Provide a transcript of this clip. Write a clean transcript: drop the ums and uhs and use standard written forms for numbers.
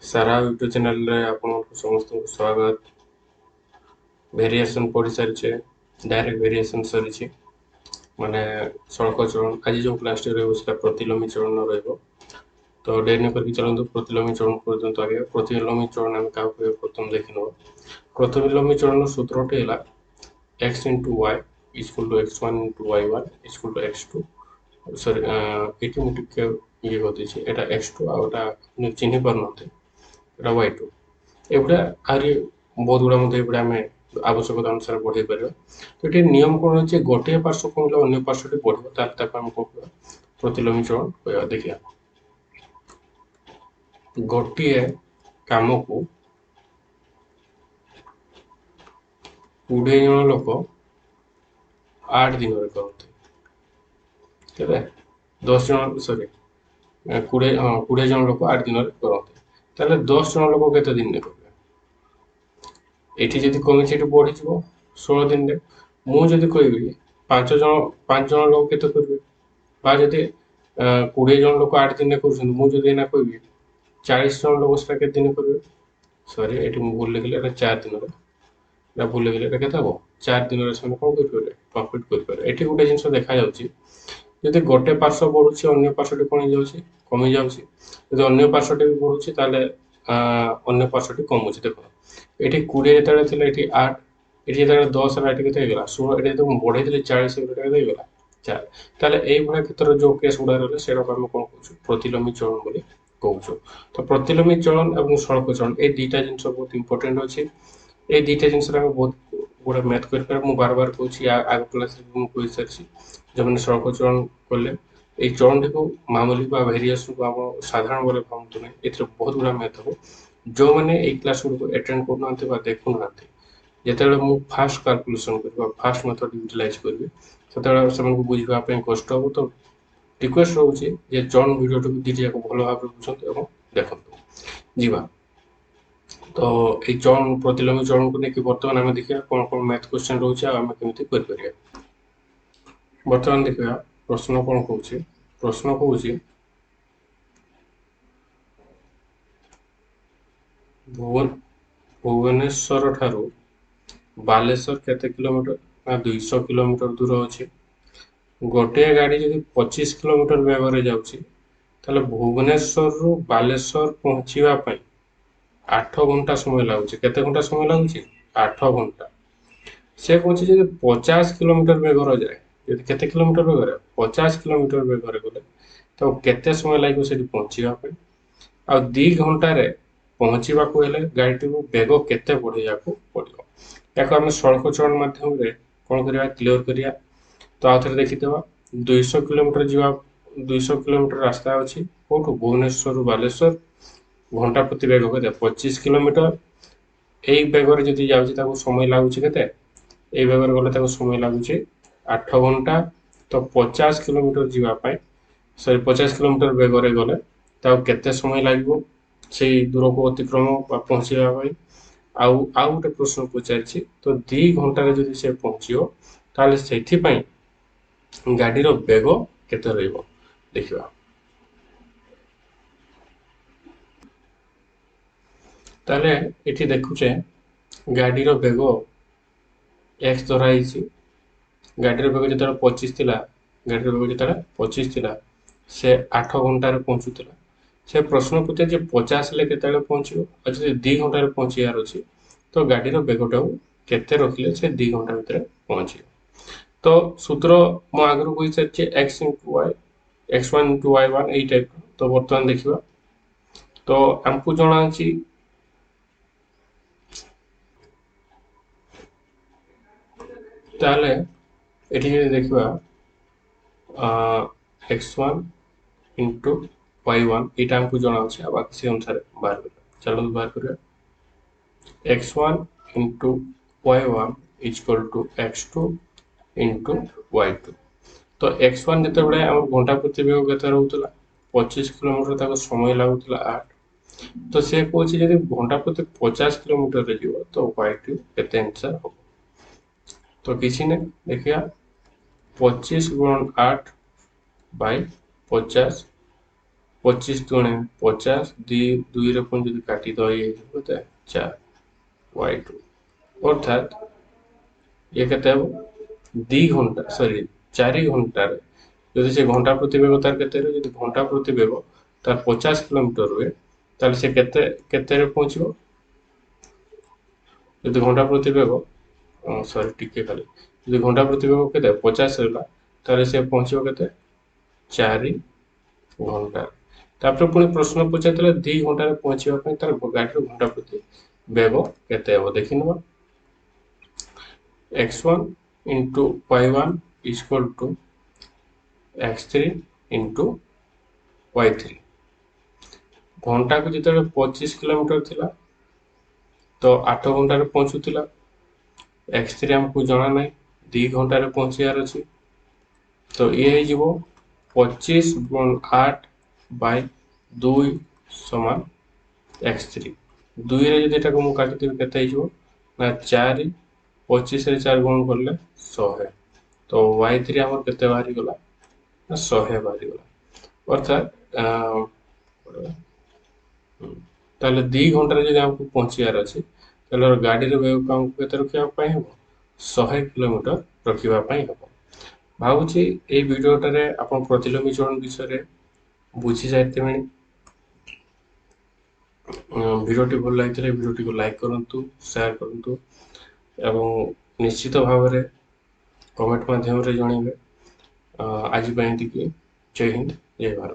सारा YouTube channel रे आपन समस्त स्वागत। वेरिएशन पढ़ी सारी डायरेक्ट वेरिएशन सरी माने सड़क चलन आज जो क्लास रहा प्रतिलोमी चलन रहा तो डेरी न करके चलते प्रतिलोमी चलन पर्यंत आगे प्रतिलोमी चलन आम क्या प्रथम देखी नवा प्रतिलोमी चलन सूत्रटी है x into y equal to x one into y one equal to x two sorry ये मुझे ये करती एक्स टू आटा चिन्ह पार ना वाई टू एगुड़ा आहरी बहुत गुड़ा ये आम आवश्यकता अनुसार बढ़े पार तो ये नियम कौन अच्छे गोटे पार्श्व कमिले अन्य पार्श्वटी बढ़े कौन कह प्रतिलोमी चरण कह देखिए गोटे कम को 20 जन लोक 8 दिन करते 10 जन सॉरी 20 जन लोक 8 दिन करते 10 जन लोक केते दिन करेंगे एठी जदि कमी से बढ़ी 16 दिन रे मुझे कहबी 5 जन लोग केते करबे बा जदि 20 जन लोक 8 दिन कर मुझे ना कहबी 40 जन लोक से केते दिन करबे सॉरी एठी मु भूल लिखले एटा 4 दिन रे भूल लिखले एटा केते हो 4 दिन रे से कोन कर प्रॉफिट कर पारे एठी गोटे जिंस देखा जाउची यदि गोटे पार्श्व बढ़ुची अन्य पार्श्वटी कमी जाउची यदि अन्य पार्श्वटी भी बढ़ुची ताले अन्य पार्श्वटी कमुची देखो ये 20 जो 8 ये 10 गला 16 ये बढ़े 40 गला 4 ताले क्षेत्र जो केस गुड़ा रहा से कौन कह प्रतिलोमी चलन बोली कहूँ तो प्रतिलोमी चलन और सड़क चलन ये दुईटा जिन बहुत इंपोर्टेंट अच्छे ये दुईटा जिन बहुत गुड़ा मैथ कर बार बार कहूँ आग क्लास कही सारी जो मैंने सड़क चलन कले ये चरण टी को मामूली भेरिएसन को आम साधारण भाव भावतु ना ये बहुत गुड़ा मैथ हो जो मैंने ये क्लास गुड़ एटेंड करना देखु ना जिते मुझे फास्ट कैलकुलेशन कर फास्ट मेथड यूटिलाइज करी से बुझापी कष्ट हम तो रिक्वेस्ट रोचे चरण भिडियो दीटा भल भाव बुझे देखो जीवा तो ये चरण प्रतिलोमी चरण को लेकिन बर्तमान आम देखा कौन कौन मैथ क्वेश्चन रोचे आम केमी कर बर्तमान देखा प्रश्न कौन कौन प्रश्न कौन भुवनेश्वर ठारू बालेश्वर केते किलोमीटर ना 200 किलोमीटर दूर अच्छे गोटे गाड़ी जब 25 किलोमीटर बेगर जाऊँगी भुवनेश्वर रु बालेश्वर पहुँचापी 8 घंटा समय लगुच केते घंटा समय लगुच 8 घंटा से कौन जब 50 किलोमीटर बेगर जाए केते किलोमीटर बेगर 50 किलोमीटर बेगर गले तो केते समय लगे से पहुँचापी आ 2 घंटे पहुँचा गाड़ी को बेग केते बढ़ाया पड़ो या आम सड़क चरण मध्यम कौन करवा क्लीयर करिया तो आउ थे देखीद 200 किलोमीटर जीवा 200 किलोमीटर रास्ता अच्छी कौटू भुवनेश्वर बालेश्वर घंटा प्रति बेग के 25 किलोमीटर यही बेगर जदि जाऊँगी समय लगुच के बेगर गले समय लगुच 8 घंटा तो 50 किलोमीटर जीवाई सॉरी 50 किलोमीटर बेगर गले केते समय लगे से दूर को अतिक्रम पहुँचापी आउ गोटे प्रश्न पचारि तो 2 घंटे जदि से पहुँचो ताले से गाड़ीर बेग केते रहिबो देखिबा ताले एठी देखुचे गाड़ीर बेग एक्स धराई गाड़ीर बेग जो 25 थिला गाड़ीर बेग जो 25 थिला से 8 घंटे पहुँचुला से प्रश्न पचार 50 ले केते पहुँचो और जब 2 घंटे पहुँचार अच्छी तो गाड़ीर बेगटा केते रखिले से 2 घंटा भितर पहुँचे तो सूत्र मु आगु कही सारी x into y x one into y one यही टाइप तो बर्तमान देखा तो आमको जना ताले एठी देखा x one into y one यहाँ आमको जना अच्छे बाकी से अनुसार बाहर कर चलो बाहर कर x one into y one equal to x two into y two तो एक्स वन जो घंटा प्रति बेग के रोला 25 किलोमीटर समय लगुला 8 तो से कौन जब घंटा प्रति 50 किलोमीटर जीव तो वाई टू के आंसर हम तो किसी ने देखिया 25 गुणन 8 बाय 50 25 दुणे 50 दुई रे पुणी जदि काटिदवा ये केते 4 y2 अर्थात ये केते हबो 2 घंटा सॉरी 4 घंटा रे जदि से घंटा प्रति बेग तार केते रे जदि घंटा प्रति बेग तार 50 किलोमीटर हुए ताले से केते केते रे पहुंचबो जदि घंटा प्रति बेग सॉरी टिके खाली जदि घंटा प्रति बेग केते 50 रहला ताले से पहुंचबो केते 4 घंटा तापर पुणी प्रश्न पचारथिला 2 घंटा रे पहुंचबा पई तार गाड़ी घंटा प्रति बेग केते हबो देखिनबा x1 into y1 is equal to x3 into y3 घंटा को जिते 25 किलोमीटर थिला तो 8 घंटा रे पहुंचुतिला x3 हमको जाना नहीं 2 घंटा रे पहुंचियार अछि तो ये जीवो 25 गुण 8 बाय 2 समान x3 2 रे जदि एटा को मु काटि देबे केते हिजो ना 4 25 रे 4 गुण करले 100 तो y3 हमर केते बाहरी गला ना 100 बाहरी गला अर्थात ताले 2 घंटा रे जदि हमको पहुंचियार अछि ताले गाड़ी रे वेग काम केते रखिया पई हबो 100 किलोमीटर रखिबा पई हबो भाबुची ए भिडियोटारे आपण प्रतिलोमी चरण विषय रे बुझी जायते भिडियोटी भल लगी भिडियोटी को लाइक करंतु शेयर करंतु एवं निश्चित भाव में कमेंट माध्यम रे जणैबे आज जय हिंद जय भारत।